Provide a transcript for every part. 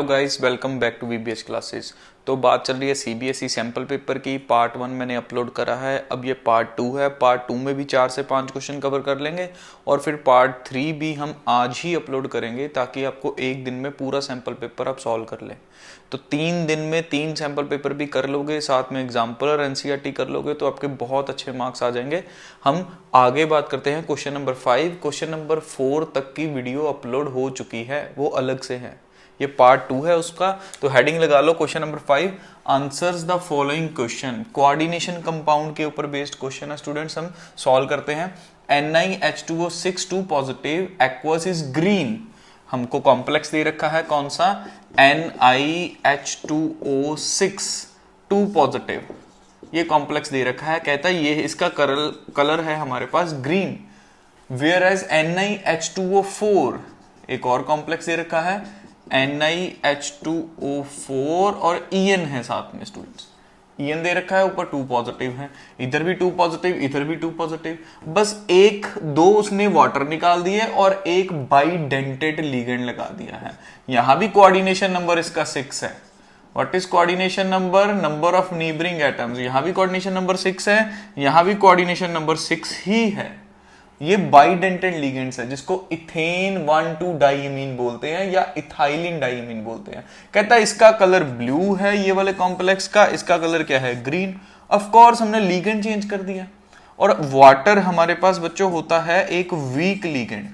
Hello guys, welcome back to VBS classes. तो बात चल रही है सीबीएसई सैंपल पेपर की। पार्ट 1 मैंने अपलोड करा है, अब ये पार्ट 2 है। पार्ट 2 में भी 4 से 5 क्वेश्चन कवर कर लेंगे और फिर पार्ट 3 भी हम आज ही अपलोड करेंगे ताकि आपको एक दिन में पूरा सैंपल पेपर आप सॉल्व कर लें। तो 3 दिन में 3 सैंपल पेपर भी कर लोगे, साथ में एग्जाम्पल और एनसीईआरटी कर लोगे तो आपके बहुत अच्छे मार्क्स आ जाएंगे। हम आगे बात करते हैं क्वेश्चन नंबर 5। क्वेश्चन नंबर 4 तक की वीडियो अपलोड हो चुकी है, वो अलग से है, ये पार्ट 2 है उसका। तो हेडिंग लगा लो question number 5, answers the following question. Coordination compound के ऊपर बेस्ड क्वेश्चन है स्टूडेंट्स, हम सॉल्व करते हैं। NiH2O6 2 positive, aqueous is green. हमको कॉम्प्लेक्स दे रखा है कौन सा, NiH2O6 2 पॉजिटिव, ये कॉम्प्लेक्स दे रखा है। कहता है ये इसका कलर है हमारे पास ग्रीन। वेयर एज NiH2O4 एक और कॉम्प्लेक्स दे रखा है NiH2O4 और En है साथ में स्टूडेंट्स। En दे रखा है, ऊपर 2 पॉजिटिव है, इधर भी 2 पॉजिटिव, इधर भी 2 पॉजिटिव। बस एक दो उसने वाटर निकाल दिए और एक बाइडेंटेड लिगेंड लगा दिया है। यहां भी कोऑर्डिनेशन नंबर इसका 6 है। What is coordination number, number of neighbouring atoms. यहां भी कोऑर्डिनेशन नंबर 6 है, यहां भी कोऑर्डिनेशन नंबर 6 ही है। ये बाइडेंटेड लिगेंड्स है जिसको इथेन 1,2 डाइमीन बोलते हैं या इथाइलिन डाइमीन बोलते हैं। कहता है इसका कलर ब्लू है, ये वाले कॉम्प्लेक्स का, इसका कलर क्या है, ग्रीन। ऑफ कोर्स हमने लिगेंड चेंज कर दिया। और वाटर हमारे पास बच्चों होता है एक weak ligand.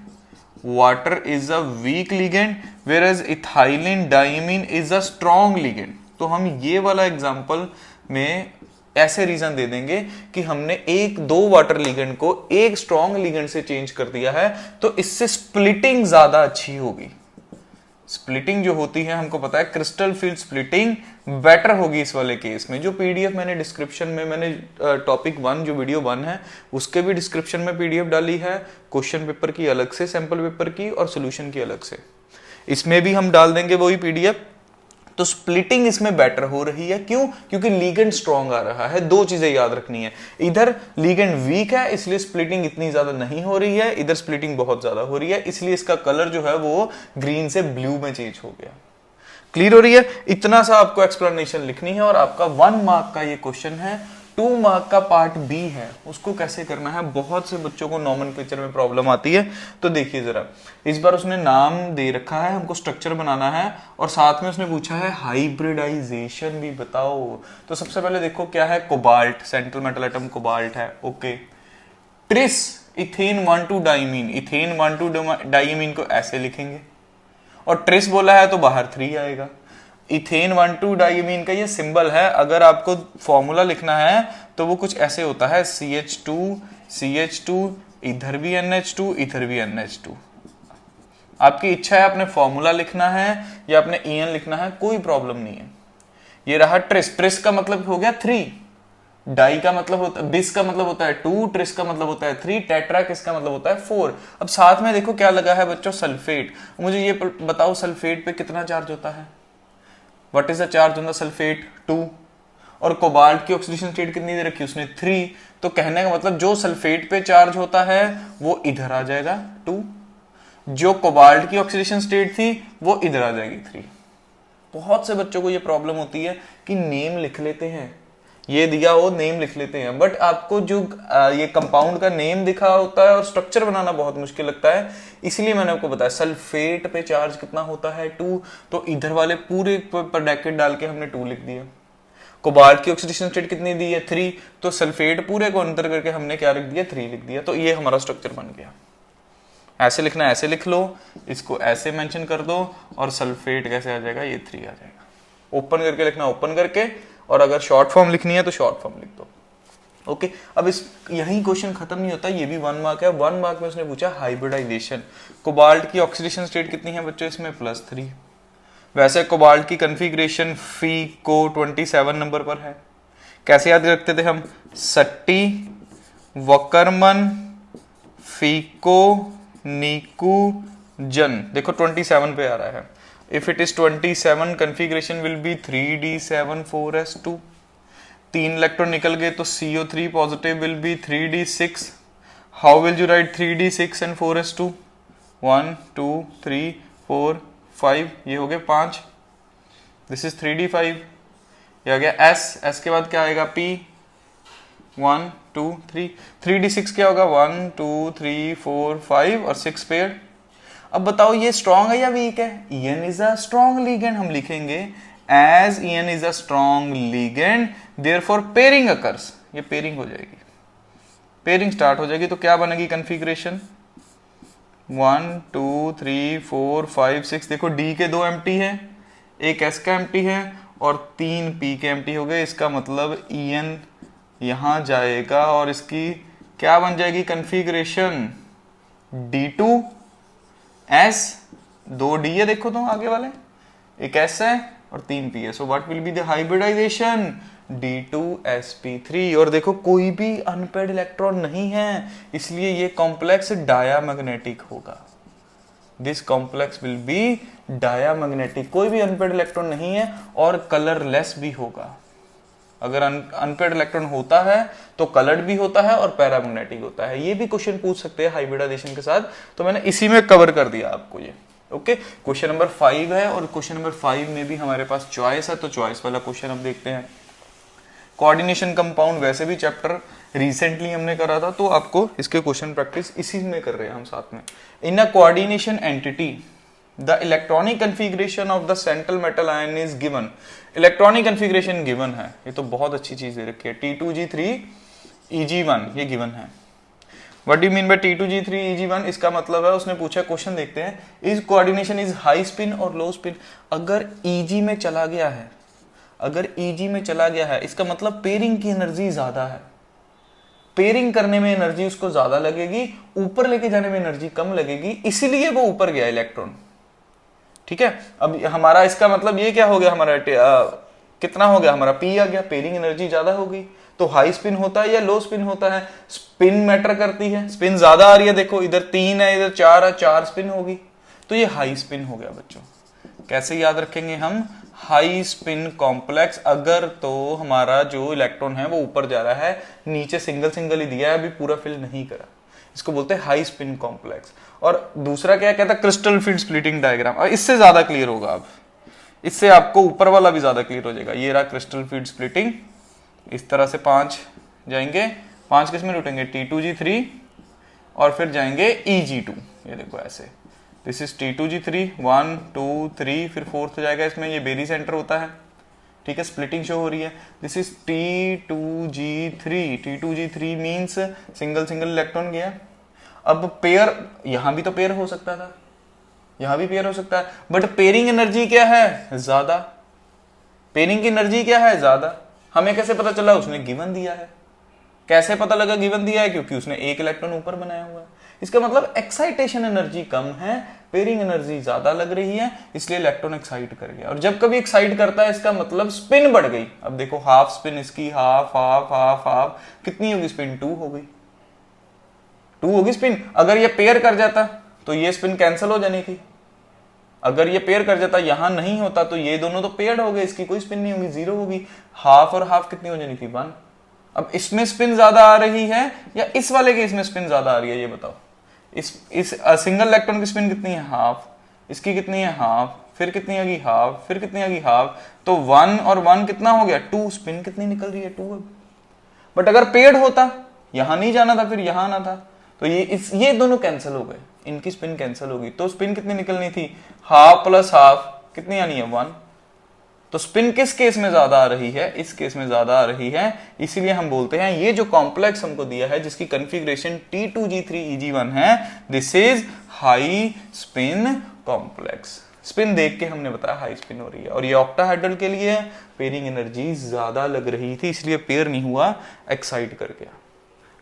Water is a weak ligand whereas ethylene diamine is a strong ligand. तो हम ये वाला एग्जांपल में ऐसे रीजन दे देंगे कि हमने एक दो वाटर लिगेंड को एक स्ट्रॉन्ग लिगेंड से चेंज कर दिया है, तो इससे स्प्लिटिंग ज्यादा अच्छी होगी। स्प्लिटिंग जो होती है हमको पता है, क्रिस्टल फील्ड स्प्लिटिंग बेटर होगी इस वाले केस में। जो पीडीएफ मैंने डिस्क्रिप्शन में, मैंने टॉपिक 1 जो वीडियो 1 है उसके भी डिस्क्रिप्शन में पीडीएफ डाली है, क्वेश्चन पेपर की अलग से, सैंपल पेपर की और सोल्यूशन की अलग से। इसमें भी हम डाल देंगे वही पीडीएफ। तो स्प्लिटिंग इसमें बेटर हो रही है, क्यों, क्योंकि लीगेंड स्ट्रॉन्ग आ रहा है। दो चीजें याद रखनी है, इधर लीगेंड वीक है इसलिए स्प्लिटिंग इतनी ज्यादा नहीं हो रही है, इधर स्प्लिटिंग बहुत ज्यादा हो रही है, इसलिए इसका कलर जो है वो ग्रीन से ब्लू में चेंज हो गया। क्लियर हो रही है? इतना सा आपको एक्सप्लेनेशन लिखनी है और आपका 1 मार्क का ये क्वेश्चन है। 2 मार्क का पार्ट बी है, उसको कैसे करना है। बहुत से बच्चों को नॉमेनक्लेचर में प्रॉब्लम आती है, तो देखिए जरा। इस बार उसने नाम दे रखा है, हमको स्ट्रक्चर बनाना है और साथ में उसने पूछा है हाइब्रिडाइजेशन भी बताओ। तो सबसे पहले देखो क्या है, cobalt, central metal atom cobalt है, okay. Tris ethane 1,2 diamine, ethane 1,2 diamine को ऐसे लिखेंगे और ट्रिस बोला है तो बाहर 3 आएगा। इथेन 1,2 डाइमीन का ये सिंबल है। अगर आपको फॉर्मूला लिखना है तो वो कुछ ऐसे होता है, CH2 इधर भी NH2 इधर भी NH2। आपकी इच्छा है अपने फॉर्मूला लिखना है या अपने EN लिखना है, कोई प्रॉब्लम नहीं है। ये रहा ट्रिस, ट्रिस का मतलब हो गया 3, डाई का मतलब होता है, बिस का मतलब होता है 2, ट्रिस का मतलब होता है 3, टेट्रा किसका मतलब होता है 4। अब साथ में देखो क्या लगा है बच्चों, सल्फेट। मुझे ये बताओ सल्फेट पे कितना चार्ज होता है, what is the charge on the sulphate, 2। और कोबाल्ट की ऑक्सीडेशन स्टेट कितनी दे रखी है उसने, 3। तो कहने का मतलब जो सल्फेट पे चार्ज होता है वो इधर आ जाएगा 2, जो कोबाल्ट की ऑक्सीडेशन स्टेट थी वो इधर आ जाएगी 3। बहुत से बच्चों को ये प्रॉब्लम होती है कि नेम लिख लेते हैं, ये दिया हो नेम लिख लेते हैं, बट आपको जो ये कंपाउंड का नेम दिखा होता है और स्ट्रक्चर बनाना बहुत मुश्किल लगता है। इसलिए मैंने आपको बताया सल्फेट पे चार्ज कितना होता है 2, तो इधर वाले पूरे पर ब्रैकेट डाल के हमने 2 लिख दिया। कोबाल्ट की ऑक्सीडेशन स्टेट कितनी दी है 3, तो सल्फेट पूरे को अंतर करके हमने क्या लिख दिया, 3 लिख दिया। तो ये हमारा स्ट्रक्चर बन गया। ऐसे लिखना, ऐसे लिख लो, इसको ऐसे मेंशन कर दो और सल्फेट कैसे आ जाएगा, ये 3 आ जाएगा। ओपन करके लिखना, ओपन करके, और अगर शॉर्ट फॉर्म लिखनी है तो शॉर्ट फॉर्म लिख दो, ओके। अब इस यही क्वेश्चन खत्म नहीं होता, ये भी 1 मार्क है। 1 मार्क में उसने पूछा हाइब्रिडाइजेशन। कोबाल्ट की ऑक्सीडेशन स्टेट कितनी है बच्चों इसमें, +3। वैसे कोबाल्ट की कॉन्फ़िगरेशन फी को 27 नंबर पर है। कैसे याद रखते थे हम, सट्टी, वकरमन, फीको, नीकू, जन। देखो 27 पे आ रहा है। If it is 27, configuration will be 3d7 4s2। 3 electron निकल गए तो CO3 positive will be 3d6। How will you write 3d6 and 4s2? 1 2 3 4 5, ये हो गए 5। दिस इज 3d5, ये आ गया s, s के बाद क्या आएगा p, 1 2 3, 3d6 क्या होगा 1 2 3 4 5 और 6 पेयर। अब बताओ ये स्ट्रॉन्ग है या वीक है? EN is a strong ligand, हम लिखेंगे as EN is a strong ligand therefore pairing occurs, ये पेयरिंग हो जाएगी, पेयरिंग स्टार्ट हो जाएगी। तो क्या बनेगी कन्फिग्रेशन 1 2 3 4 5 6, देखो डी के 2 एम्प्टी है, एक एस का एम्प्टी है और 3 पी के एम्प्टी हो गए। इसका मतलब ईएन यहां जाएगा और इसकी क्या बन जाएगी कन्फिग्रेशन D2 S, 2 D है देखो तो आगे वाले, एक S है और 3 P है। So what will be the hybridization D2sp3। और देखो कोई भी अनपेड इलेक्ट्रॉन नहीं है, इसलिए ये कॉम्प्लेक्स डायामैग्नेटिक होगा। This complex will be diamagnetic, कोई भी अनपेड इलेक्ट्रॉन नहीं है और कलरलेस भी होगा। अगर अनपेड इलेक्ट्रॉन होता है तो कलर्ड भी होता है और पैरामैग्नेटिक होता है। ये भी क्वेश्चन पूछ सकते हैं हाइब्रिडाइजेशन के साथ, तो मैंने इसी में कवर कर दिया आपको ये। ओके, क्वेश्चन नंबर 5 है और क्वेश्चन नंबर 5 में भी हमारे पास चॉइस है, तो चॉइस वाला क्वेश्चन हम देखते हैं। कोऑर्डिनेशन कंपाउंड वैसे भी चैप्टर रिसेंटली हमने करा था, तो आपको इसके क्वेश्चन प्रैक्टिस इसी में कर रहे हैं हम साथ में। In a coordination entity the electronic configuration of the central metal ion is given. Electronic configuration given है, ये तो बहुत अच्छी चीज दे रखी है। T2G3 Eg1 ये गिवन है। What do you mean by T2G3 Eg1? इसका मतलब है, उसने पूछा, क्वेश्चन देखते हैं, is coordination is high spin और लो स्पिन। अगर Eg में चला गया है, अगर Eg में चला गया है, इसका मतलब पेयरिंग की एनर्जी ज्यादा है, पेयरिंग करने में एनर्जी उसको ज्यादा लगेगी, ऊपर लेके जाने में एनर्जी कम लगेगी, इसीलिए वो ऊपर गया इलेक्ट्रॉन। ठीक है, अब हमारा इसका मतलब ये क्या हो गया, हमारा कितना हो गया, हमारा P आ गया, पेयरिंग एनर्जी ज्यादा होगी। तो हाई स्पिन होता है या लो स्पिन होता है? स्पिन मैटर करती है, स्पिन ज्यादा आ रही है, देखो इधर 3 है इधर 4 है, 4 स्पिन होगी, तो ये हाई स्पिन हो गया बच्चों। कैसे याद रखेंगे हम? हाई स्पिन कॉम्प्लेक्स, अगर तो हमारा जो इलेक्ट्रॉन है वो ऊपर जा रहा है, नीचे सिंगल सिंगल ही दिया है, अभी पूरा फिल नहीं करा, इसको बोलते हैं हाई स्पिन कॉम्प्लेक्स। और दूसरा क्या कहता है? Crystal field splitting diagram. और इससे ज्यादा क्लियर होगा, अब इससे आपको ऊपर वाला भी ज्यादा क्लियर हो जाएगा। ये रहा क्रिस्टल फील्ड स्प्लिटिंग, इस तरह से 5 जाएंगे, 5 किस में लूटेंगे? T2G3 और फिर जाएंगे Eg2, ये देखो ऐसे, दिस इज T2G3 1 2 3, फिर 4th जाएगा इसमें, ये बेरी सेंटर होता है, ठीक है, स्प्लिटिंग शो हो रही है। This is T2G3, T2G3 means single single electron गया। अब पेयर, यहां भी तो पेयर हो सकता था, यहां भी पेयर हो सकता है, बट पेयरिंग एनर्जी क्या है? ज्यादा। पेयरिंग की एनर्जी क्या है? ज्यादा। हमें कैसे पता चला? उसने गिवन दिया है। कैसे पता लगा गिवन दिया है? क्योंकि उसने एक इलेक्ट्रॉन ऊपर बनाया हुआ है। इसका मतलब एक्साइटेशन एनर्जी कम है, पेयरिंग एनर्जी ज्यादा लग रही है, इसलिए इलेक्ट्रॉन एक्साइट कर गया। और जब कभी एक्साइट करता है, इसका मतलब स्पिन बढ़ गई। अब देखो हाफ स्पिन इसकी, हाफ हाफ हाफ हाफ, कितनी होगी स्पिन? 2 हो गई, 2 होगी स्पिन। अगर ये पेयर कर जाता तो ये स्पिन कैंसिल हो जानी थी। अगर ये पेयर कर जाता, यहां नहीं होता, तो ये दोनों तो पेयर्ड हो गए, इसकी कोई स्पिन नहीं होगी, 0 होगी। हाफ और हाफ कितनी हो जानी थी? 1। अब इसमें स्पिन ज्यादा आ रही है या इस वाले के इसमें स्पिन ज्यादा आ रही है, ये बताओ। इस सिंगल इलेक्ट्रॉन की स्पिन कितनी है? हाफ। इसकी कितनी है? हाफ। फिर कितनी होगी? हाफ। फिर कितनी होगी? हाफ। तो 1 और 1 कितना हो गया? 2। स्पिन कितनी निकल रही है? 2। अब बट अगर पेयर्ड होता, यहां नहीं जाना था, फिर यहां आना था, तो ये दोनों कैंसिल हो गए, इनकी स्पिन कैंसिल होगी। तो स्पिन कितनी निकलनी थी? हाफ प्लस हाफ कितनी आनी है? 1। तो स्पिन किस केस में ज्यादा आ रही है? इस केस में ज्यादा आ रही है, इसीलिए हम बोलते हैं ये जो कॉम्प्लेक्स हमको दिया है, जिसकी कन्फिग्रेशन T2G3 Eg1 है, this is high spin complex. Spin देख के हमने बताया हाई स्पिन हो रही है, और ये ऑक्टाहेड्रल के लिए है, पेयरिंग एनर्जी ज्यादा लग रही थी, इसलिए पेयर नहीं हुआ, एक्साइट कर गया।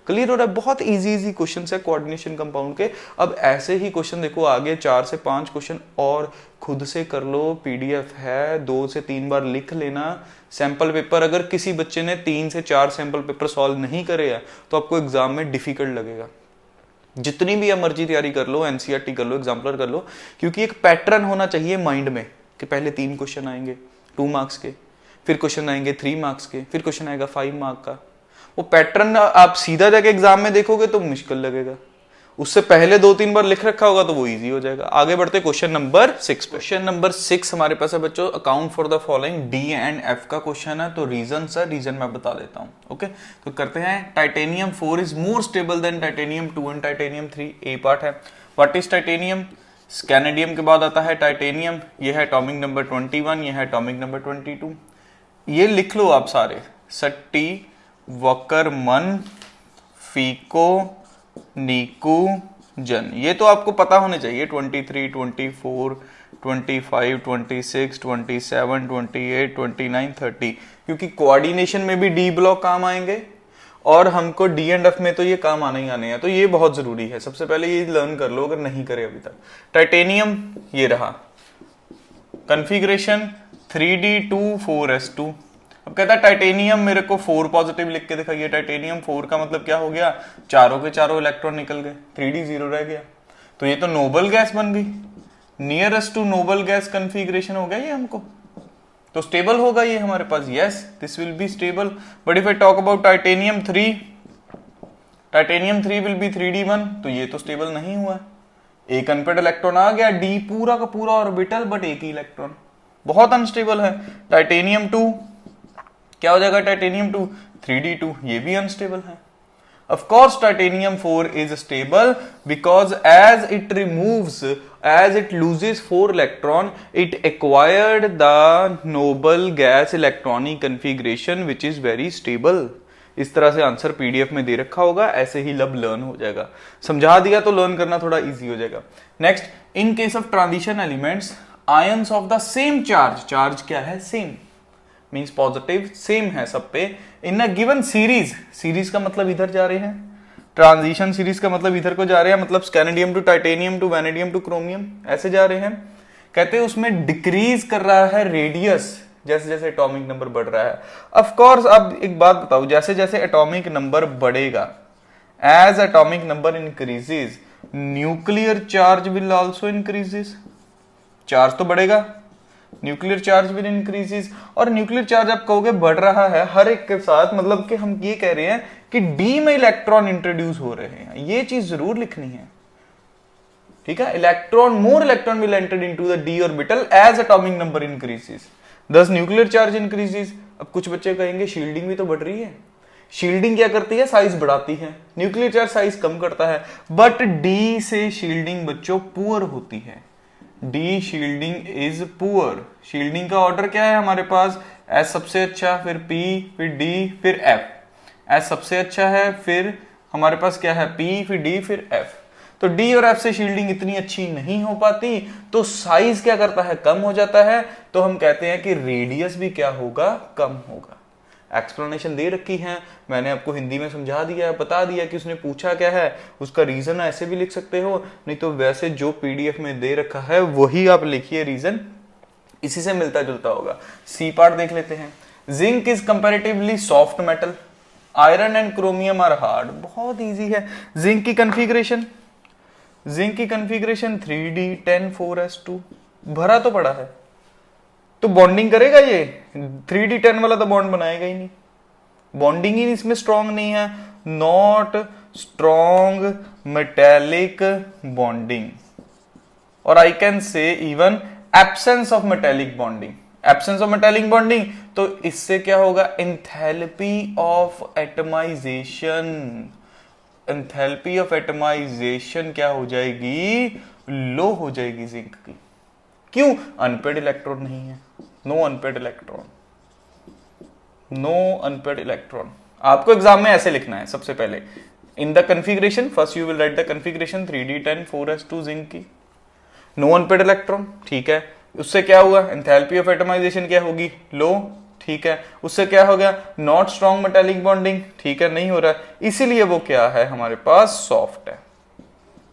क्लियर हो रहा है? बहुत इजी क्वेश्चन है कोऑर्डिनेशन कंपाउंड के। अब ऐसे ही क्वेश्चन देखो आगे 4 से 5 क्वेश्चन और खुद से कर लो, पीडीएफ है, 2 से 3 बार लिख लेना। सैंपल पेपर, अगर किसी बच्चे ने 3 से 4 सैंपल पेपर सॉल्व नहीं करे हैं तो आपको एग्जाम में डिफिकल्ट लगेगा। जितनी भी मर्जी तैयारी कर लो, एनसीईआरटी कर लो, एग्जाम्पलर कर लो, क्योंकि एक पैटर्न होना चाहिए माइंड में कि पहले 3 क्वेश्चन आएंगे 2 मार्क्स के, फिर क्वेश्चन आएंगे 3 मार्क्स के, फिर क्वेश्चन आएगा 5 मार्क का। वो पैटर्न आप सीधा जाके एग्जाम में देखोगे तो मुश्किल लगेगा, उससे पहले 2-3 बार लिख रखा होगा तो वो इजी हो जाएगा। आगे बढ़ते क्वेश्चन नंबर 6 पे। क्वेश्चन नंबर 6 हमारे पास है बच्चों, account for the following, D and F का क्वेश्चन है। तो रीजन सर, रीजन मैं बता देता हूं। ओके, तो करते हैं। Titanium 4 is more stable than titanium 2 and titanium 3, a part है। What is titanium? स्कैनेडियम के बाद आता है टाइटेनियम, ये है एटॉमिक नंबर 21, ये है एटॉमिक नंबर 22। ये लिख लो आप सारे, सट्टी, वकरमन, फीको, नीकू, जन, ये तो आपको पता होने चाहिए। 23, 24, 25, 26, 27, 28, 29, 30, क्योंकि कोऑर्डिनेशन में भी डी ब्लॉक काम आएंगे और हमको डी एंड एफ में तो ये काम आने ही आने हैं। तो ये बहुत जरूरी है, सबसे पहले ये लर्न कर लो अगर नहीं करे अभी तक। टाइटेनियम ये रहा, कॉन्फ़िगरेशन 3d2 4s2। अब कहता है टाइटेनियम मेरे को 4 पॉजिटिव लिख के दिखाइए। टाइटेनियम 4 का मतलब क्या हो गया, चारों के चारों इलेक्ट्रॉन निकल गए, 3d 0 रह गया। तो ये तो नोबल गैस बन गई, nearest to noble gas configuration हो गया ये हमको, तो स्टेबल होगा ये हमारे पास। Yes, this will be stable. But if I talk about titanium 3, titanium 3 will be 3d1, तो ये तो स्टेबल नहीं हुआ। एक अनपेड इलेक्ट्रॉन आ गया, डी पूरा का पूरा ऑर्बिटल बट एक ही इलेक्ट्रॉन, बहुत अनस्टेबल है। टाइटेनियम 2 क्या हो जाएगा, टाइटेनियम 2 3d2, ये भी अनस्टेबल है। Of course titanium 4 is stable because as it loses 4 electron, it acquired the noble gas electronic configuration which is very stable। इस तरह से आंसर पीडीएफ में दे रखा होगा, ऐसे ही लब लर्न हो जाएगा। समझा दिया तो लर्न करना थोड़ा इजी हो जाएगा। Next, in case of transition elements, ions of the same charge, charge क्या है, सेम मींस पॉजिटिव, सेम है सब पे, इन अ गिवन सीरीज, सीरीज का मतलब इधर जा रहे हैं, ट्रांजिशन सीरीज का मतलब इधर को जा रहे हैं, मतलब scandium to titanium to vanadium to chromium ऐसे जा रहे हैं। कहते हैं उसमें डिक्रीज कर रहा है रेडियस जैसे जैसे एटॉमिक नंबर बढ़ रहा है। ऑफ कोर्स, अब एक बात बताओ, जैसे जैसे एटॉमिक नंबर बढ़ेगा, as atomic number increases, nuclear charge will also increases, charge तो बढ़ेगा, न्यूक्लियर चार्ज विल इंक्रीजेस। और न्यूक्लियर चार्ज आप कहोगे बढ़ रहा है हर एक के साथ, मतलब कि हम ये कह रहे हैं कि डी में इलेक्ट्रॉन इंट्रोड्यूस हो रहे हैं, ये चीज जरूर लिखनी है, ठीक है। Electron, more electron will enter into the d orbital as atomic number increases, thus nuclear charge increases. अब कुछ बच्चे कहेंगे शील्डिंग भी तो बढ़ रही है, शील्डिंग क्या करती है, साइज बढ़ाती है, न्यूक्लियर चार्ज साइज कम करता है, बट डी से शील्डिंग बच्चों पुअर होती है, D shielding is poor. Shielding का ऑर्डर क्या है हमारे पास, एस सबसे अच्छा, फिर पी, फिर डी, फिर एफ। एस सबसे अच्छा है, फिर हमारे पास क्या है, पी, फिर डी, फिर एफ। तो डी और एफ से शील्डिंग इतनी अच्छी नहीं हो पाती, तो साइज क्या करता है, कम हो जाता है। तो हम कहते हैं कि रेडियस भी क्या होगा, कम होगा। एक्सप्लेनेशन दे रखी है, मैंने आपको हिंदी में समझा दिया है, बता दिया कि उसने पूछा क्या है, उसका रीजन ऐसे भी लिख सकते हो, नहीं तो वैसे जो पीडीएफ में दे रखा है वही आप लिखिए, रीजन इसी से मिलता जुलता होगा। सी पार्ट देख लेते हैं। Zinc is comparatively soft metal, iron and chromium are hard, बहुत इजी है। जिंक की कॉन्फ़िगरेशन, जिंक की कॉन्फ़िगरेशन 3d10 4s2, भरा तो पड़ा है, तो बॉन्डिंग करेगा ये, 3d10 वाला तो बॉन्ड बनाएगा ही नहीं, बॉन्डिंग ही इसमें स्ट्रॉन्ग नहीं है, नॉट स्ट्रॉन्ग मेटेलिक बॉन्डिंग, और I can say even absence of metallic bonding. Absence of metallic bonding, तो इससे क्या होगा, enthalpy of atomization, enthalpy of atomization क्या हो जाएगी, लो हो जाएगी जिंक की। क्यों, अनपेड इलेक्ट्रॉन नहीं है, no unpaired electron, no unpaired electron. आपको एग्जाम में ऐसे लिखना है, सबसे पहले in the configuration, first you will write the configuration 3d10 4s2 zinc की, नो अनपेड इलेक्ट्रॉन, ठीक है। उससे क्या हुआ, एंथैल्पी ऑफ एटमाइजेशन क्या होगी, लो, ठीक है। उससे क्या हो गया, नॉट स्ट्रॉन्ग मेटेलिक बॉन्डिंग, ठीक है, नहीं हो रहा, इसीलिए वो क्या है हमारे पास, सॉफ्ट है।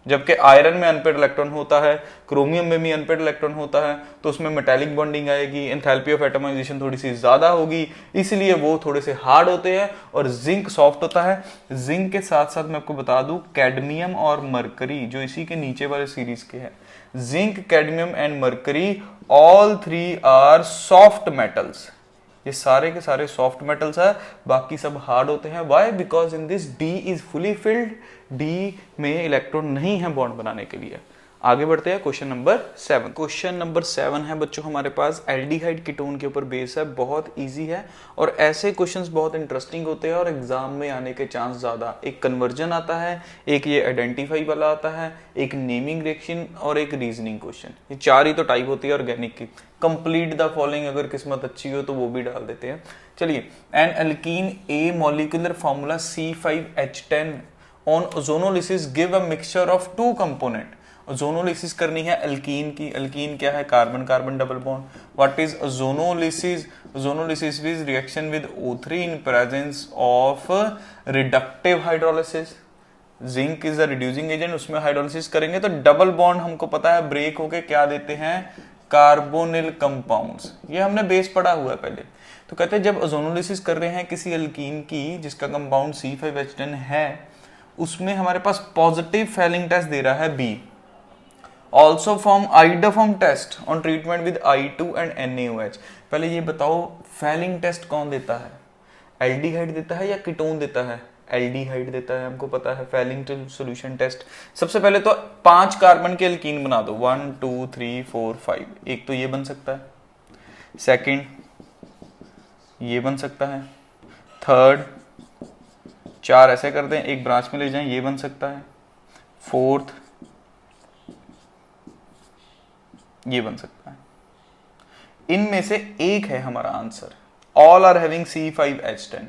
जबकि आयरन में अनपेड इलेक्ट्रॉन होता है, क्रोमियम में भी अनपेड इलेक्ट्रॉन होता है, तो उसमें मेटालिक बॉन्डिंग आएगी, एंथैल्पी ऑफ एटमाइजेशन थोड़ी सी ज्यादा होगी, इसलिए वो थोड़े से हार्ड होते हैं, और जिंक सॉफ्ट होता है। जिंक के साथ साथ मैं आपको बता दूं, कैडमियम और मरकरी जो इसी के नीचे वाले सीरीज के हैं, zinc, cadmium and mercury, all three are soft metals, ये सारे के सारे सॉफ्ट मेटल्स है, बाकी सब हार्ड होते हैं। Why? Because in this D is fully filled, D में इलेक्ट्रॉन नहीं है बॉन्ड बनाने के लिए। आगे बढ़ते हैं क्वेश्चन नंबर 7। क्वेश्चन नंबर 7 है बच्चों हमारे पास एल्डिहाइड कीटोन के ऊपर बेस है, बहुत इजी है और ऐसे क्वेश्चंस बहुत इंटरेस्टिंग होते हैं और एग्जाम में आने के चांस ज्यादा। एक कन्वर्जन आता है, एक ये आइडेंटिफाई वाला आता है, एक नेमिंग रिएक्शन और एक रीजनिंग क्वेश्चन। ये 4 ही तो टाइप होती है ऑर्गेनिक की। कंप्लीट द फॉलोइंग अगर किस्मत अच्छी हो तो वो भी डाल देते हैं। चलिए, N alkene A molecular formula C5H10 on ozonolysis give a mixture of 2 component. Ozonolysis करनी है अल्कीन की। अल्कीन क्या है? Carbon carbon double bond. What is ozonolysis? Ozonolysis is reaction with O3 in presence of reductive hydrolysis. Zinc is a reducing agent, उसमें hydrolysis करेंगे तो double bond हमको पता है ब्रेक होके क्या देते हैं? Carbonyl compounds. ये हमने बेस पढ़ा हुआ है पहले। तो कहते हैं जब ओजोनोलिसिस कर रहे हैं किसी अल्कीन की जिसका कंपाउंड C5H10 है, उसमें हमारे पास पॉजिटिव फेलिंग टेस्ट दे रहा है B। Also form iodoform test on treatment with I2 and NaOH। पहले ये बताओ फेलिंग टेस्ट कौन देता है? एल्डिहाइड देता है या कीटोन देता है? एल्डिहाइड देता है, हमको पता है। फेलिंग सॉल्यूशन टेस्ट सबसे पहले तो 5 कार्बन के एल्कीन बना दो, 1 2 3 4 5। एक तो ये बन सकता है, सेकंड ये बन सकता है, थर्ड 4 ऐसे कर दें, एक ब्रांच में ले जाएं, ये बन सकता है, फोर्थ ये बन सकता है। इनमें से एक है हमारा answer. All are having C5H10।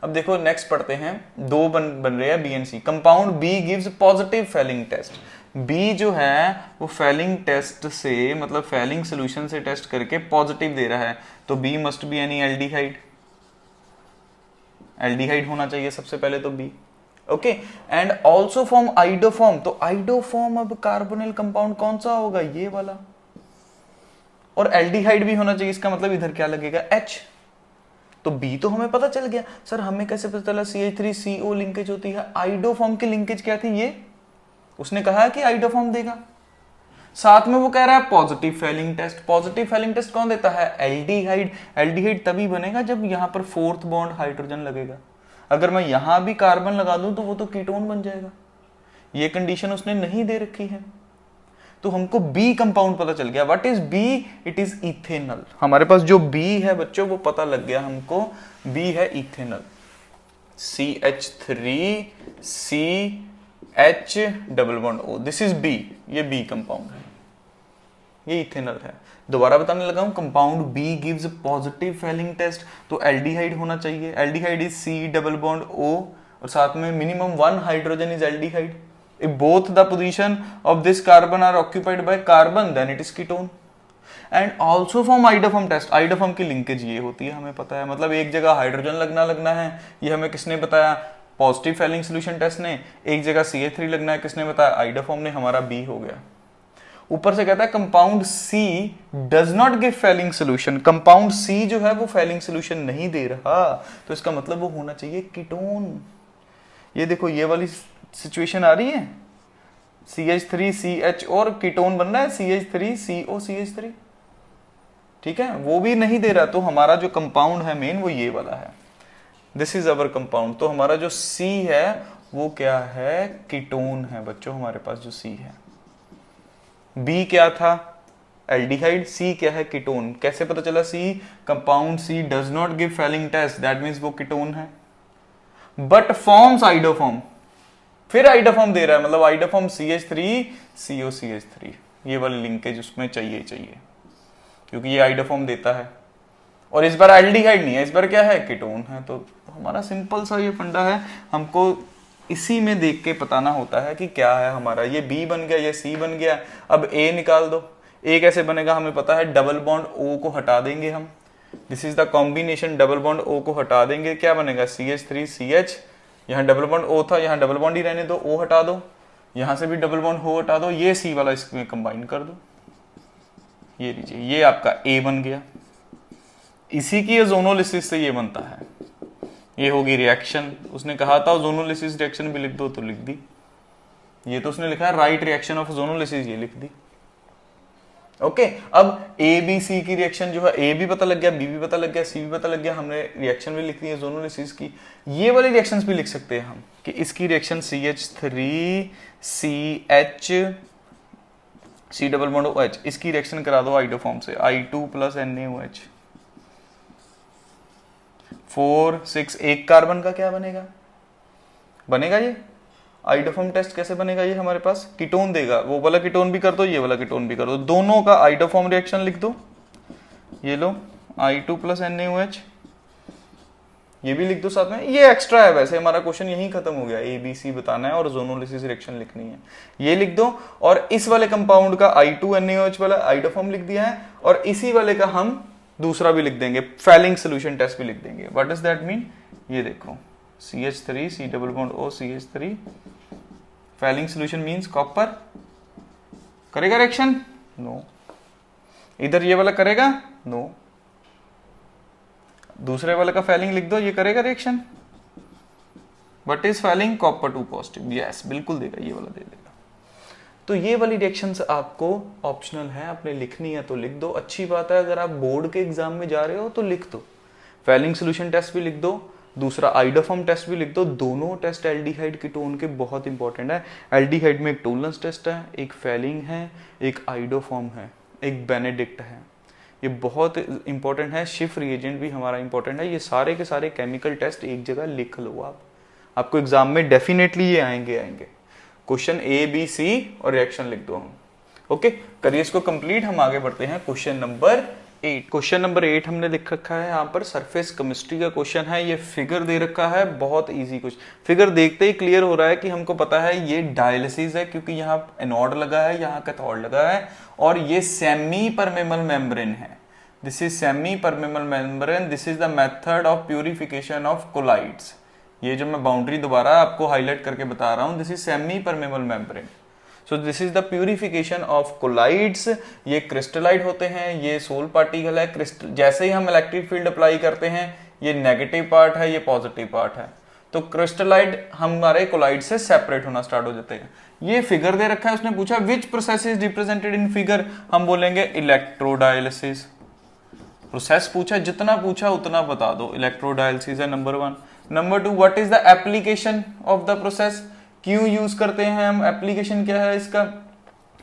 अब देखो नेक्स्ट पढ़ते हैं, 2 बन रहे हैं B and C। Compound B gives positive Fehling test. B जो है वो फेलिंग टेस्ट से मतलब फेलिंग सोल्यूशन से टेस्ट करके पॉजिटिव दे रहा है, तो B must be any aldehyde. Aldehyde होना चाहिए सबसे पहले तो B। Okay, and also form iodoform. तो आइडोफॉर्म अब कार्बोनिल कंपाउंड कौन सा होगा? ये वाला। और एल्डिहाइड भी होना चाहिए, इसका मतलब इधर क्या लगेगा? H। तो B तो हमें पता चल गया। सर हमें कैसे पता चला? CH3CO लिंकेज होती है। आइडोफॉर्म की लिंकेज क्या थी? ये उसने कहा है कि आइडोफॉर्म देगा, साथ में वो कह रहा है positive Fehling test. Positive Fehling test कौन देता है? एल्डिहाइड। एल्डिहाइड तभी बनेगा जब यहां पर 4th बॉन्ड हाइड्रोजन लगेगा। अगर मैं यहां भी कार्बन लगा दूं तो वो तो कीटोन बन जाएगा। ये कंडीशन उसने नहीं दे रखी है, तो हमको B कंपाउंड पता चल गया। What is B? It is ethanol. हमारे पास जो B है बच्चों वो पता लग गया हमको, B है ethanol. CH3CH double bond O, this is B। ये B कंपाउंड है, ये इथेनॉल है। दोबारा बताने लगा हूं, compound B gives positive Fehling test, तो एल्डिहाइड होना चाहिए। Aldehyde is C double bond O और साथ में minimum 1 hydrogen is aldehyde. If both the position of this carbon are occupied by carbon, then it is ketone. And also from iodoform test, iodoform की linkage ये होती है, हमें पता है। मतलब एक जगह हाइड्रोजन लगना है, ये हमें किसने बताया? पॉजिटिव फेलिंग सोल्यूशन टेस्ट ने। एक जगह CH3 लगना है, किसने बताया? आइडोफॉर्म ने। हमारा B हो गया। ऊपर से कहता है compound C does not give Fehling solution. Compound C जो है वो फेलिंग सोल्यूशन नहीं दे रहा, तो इसका मतलब वो होना चाहिए कीटोन। ये देखो ये वाली सिचुएशन आ रही है, CH3CH और कीटोन बन रहा है CH3COCH3। ठीक है, वो भी नहीं दे रहा, तो हमारा जो कंपाउंड है मेन वो ये वाला है। This is our compound. तो हमारा जो C है वो क्या है? कीटोन है बच्चों हमारे पास जो C है। B क्या था? एल्डिहाइड। C क्या है? कीटोन। कैसे पता चला C? Compound C does not give Fehling test, that means वो कीटोन है, बट फॉर्म्स आइडोफॉर्म। फिर आइडोफॉर्म दे रहा है, मतलब आइडोफॉर्म CH3COCH3। ये वाली लिंकेज उसमें चाहिए क्योंकि ये आइडोफॉर्म देता है। और इस बार एल्डिहाइड नहीं है, इस बार क्या है? कीटोन है। तो हमारा सिंपल सा ये फंडा है, हमको इसी में देख के बताना होता है कि क्या है हमारा। ये B बन गया, ये C बन गया। अब A निकाल दो। A कैसे बनेगा हमें पता है, डबल बॉन्ड O को हटा देंगे हम। This is the combination, double bond O को हटा देंगे, क्या बनेगा? CH3CH। यहाँ डबल बॉन्ड O था, यहाँ डबल बॉन्ड ही रहने दो, O हटा दो, यहां से भी डबल बॉन्ड O हटा दो, ये C वाला इसमें कंबाइन कर दो। ये लीजिए, ये आपका A बन गया। इसी की ओजोनोलिसिस से ये बनता है। ये होगी रिएक्शन। उसने कहा था ओजोनोलिसिस रिएक्शन भी लिख दो, तो लिख दी। ये तो उसने लिखा है राइट रिएक्शन ऑफ ओजोनोलिसिस, ये लिख दी। ओके अब ए बी सी की रिएक्शन जो है, ए भी पता लग गया, बी भी पता लग गया, सी भी पता लग गया, हमने रिएक्शन भी लिख दी है ज़ोनोलिसिस की। ये वाली रिएक्शंस भी लिख सकते हैं हम कि इसकी reaction CH3CH C double bond OH, इसकी रिएक्शन करा दो आइडोफॉर्म से, I2 प्लस NaOH 4 6, एक कार्बन का क्या बनेगा, बनेगा ये आइडोफॉर्म टेस्ट कैसे बनेगा, ये हमारे पास कीटोन देगा, वो वाला कीटोन भी कर दो, ये वाला कीटोन भी कर दो, दोनों का आइडोफॉर्म रिएक्शन लिख दो, ये लो I2 प्लस NaOH, ये भी लिख दो साथ में। ये एक्स्ट्रा है, वैसे हमारा क्वेश्चन यही खत्म हो गया, ABC बताना है और ज़ोनोलिसिस रिएक्शन लिखनी है, ये लिख दो। और इस वाले कंपाउंड का I2 NaOH वाला आइडोफॉर्म लिख दिया है, और इसी वाले का हम दूसरा भी लिख देंगे, फैलिंग सोल्यूशन टेस्ट भी लिख देंगे। व्हाट डज दैट मीन, ये देखो CH3 C double bond O CH3, falling solution means copper, करेगा रिएक्शन, नो। इधर ये वाला करेगा, नो। दूसरे वाले का फैलिंग लिख दो, ये करेगा reaction, but is falling copper 2 positive, yes बिल्कुल देगा, ये वाला दे देगा। तो ये वाली रिएक्शंस आपको ऑप्शनल है, आपने लिखनी है तो लिख दो, अच्छी बात है। अगर आप बोर्ड के एग्जाम में जा रहे हो तो लिख दो, फैलिंग सोल्यूशन टेस्ट भी लिख दो, दूसरा आइडोफॉर्म टेस्ट भी लिख दो। दोनों टेस्ट एल्डिहाइड कीटोन के बहुत इंपॉर्टेंट है। एल्डिहाइड में एक टोलरेंस टेस्ट है, एक फैलिंग है, एक आइडोफॉर्म है, एक बेनेडिक्ट है, ये बहुत इंपॉर्टेंट है। शिफ रिएजेंट भी हमारा इंपॉर्टेंट है। ये सारे के सारे केमिकल टेस्ट एक जगह लिख लो आप, आपको एग्जाम में डेफिनेटली ये आएंगे। क्वेश्चन A B C और रिएक्शन लिख दो हम। ओके, करिए इसको कंप्लीट, हम आगे बढ़ते हैं क्वेश्चन नंबर 8। क्वेश्चन नंबर 8 हमने लिख रखा है यहाँ पर, सरफेस केमिस्ट्री का क्वेश्चन है। ये फिगर दे रखा है, बहुत इजी क्वेश्चन, फिगर देखते ही क्लियर हो रहा है कि हमको पता है ये डायलिसिस है, क्योंकि यहाँ एनोड लगा है, यहाँ कैथोड लगा है, और ये सेमी परमेबल मेम्ब्रेन है। This is semi permeable membrane, this is the method of purification of colloids. ये जो मैं बाउंड्री दोबारा आपको हाईलाइट करके बता रहा हूं, this is semi permeable membrane, so this is the purification of colloids. ये क्रिस्टलाइड होते हैं, ये सोल पार्टिकल है। क्रिस्टल जैसे ही हम इलेक्ट्रिक फील्ड अप्लाई करते हैं, ये नेगेटिव पार्ट है, ये पॉजिटिव पार्ट है, तो क्रिस्टलाइड हमारे कोलाइड से सेपरेट होना स्टार्ट हो जाते हैं। ये फिगर दे रखा है, उसने पूछा which process is represented in figure, हम बोलेंगे इलेक्ट्रोडायलिसिस। प्रोसेस पूछा, जितना पूछा उतना बता दो। इलेक्ट्रोडायलिसिस है number 1। Number 2, what is the application of the process, क्यों यूज करते हैं हम, एप्लीकेशन क्या है इसका,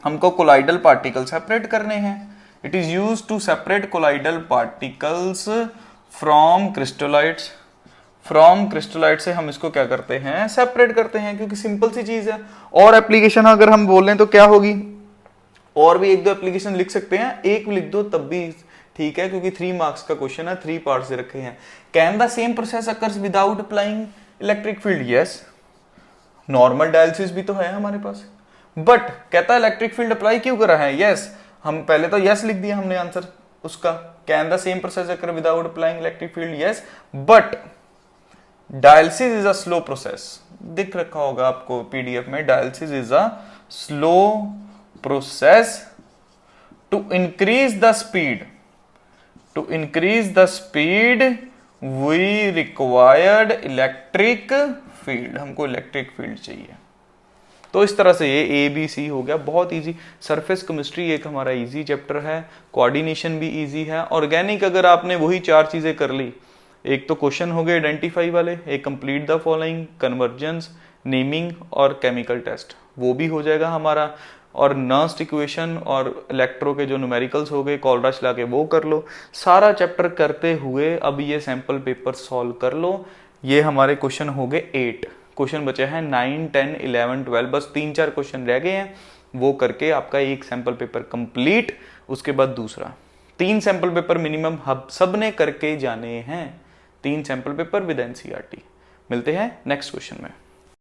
हमको कोलाइडल पार्टिकल सेपरेट करने हैं। It is use to separate colloidal particles from crystalloids. From crystallite से हम इसको क्या करते हैं, सेपरेट करते हैं, क्योंकि सिंपल सी चीज है। और एप्लीकेशन अगर हम बोलें तो क्या होगी, और भी 1-2 एप्लीकेशन लिख सकते हैं, एक लिख दो तब भी ठीक है, क्योंकि 3 मार्क्स का क्वेश्चन है, 3 पार्ट्स दे रखे हैं। Can the same process occurs without applying electric field, yes. Normal dialysis भी तो है हमारे पास, बट कहता है इलेक्ट्रिक फील्ड अप्लाई क्यों करा है, यस। हम पहले तो यस लिख दिया हमने आंसर उसका, can the same process occur without applying electric field, yes, but dialysis is a slow process. दिख रखा होगा आपको पीडीएफ में, dialysis is a slow process to increase the speed, to increase the speed we required electric field, हमको electric field चाहिए। तो इस तरह से ये ABC हो गया, बहुत इजी। सरफेस केमिस्ट्री एक हमारा इजी चैप्टर है, कोऑर्डिनेशन भी इजी है। ऑर्गेनिक अगर आपने वही 4 चीजें कर ली, एक तो क्वेश्चन हो गए आइडेंटिफाई वाले, एक complete the following, convergence, naming और केमिकल टेस्ट, वो भी हो जाएगा हमारा। और नर्स्ट इक्वेशन और इलेक्ट्रो के जो न्यूमेरिकल्स हो गए, कॉलरा चला के वो कर लो। सारा चैप्टर करते हुए अब ये सैंपल पेपर सॉल्व कर लो। ये हमारे क्वेश्चन हो गए 8, क्वेश्चन बचे हैं 9, 10, 11, 12, बस 3-4 क्वेश्चन रह गए हैं, वो करके आपका एक सैंपल पेपर कंप्लीट। उसके बाद दूसरा 3 सैंपल पेपर मिनिमम सब ने करके जाने हैं, 3 सैंपल पेपर विद NCERT। मिलते हैं नेक्स्ट क्वेश्चन में।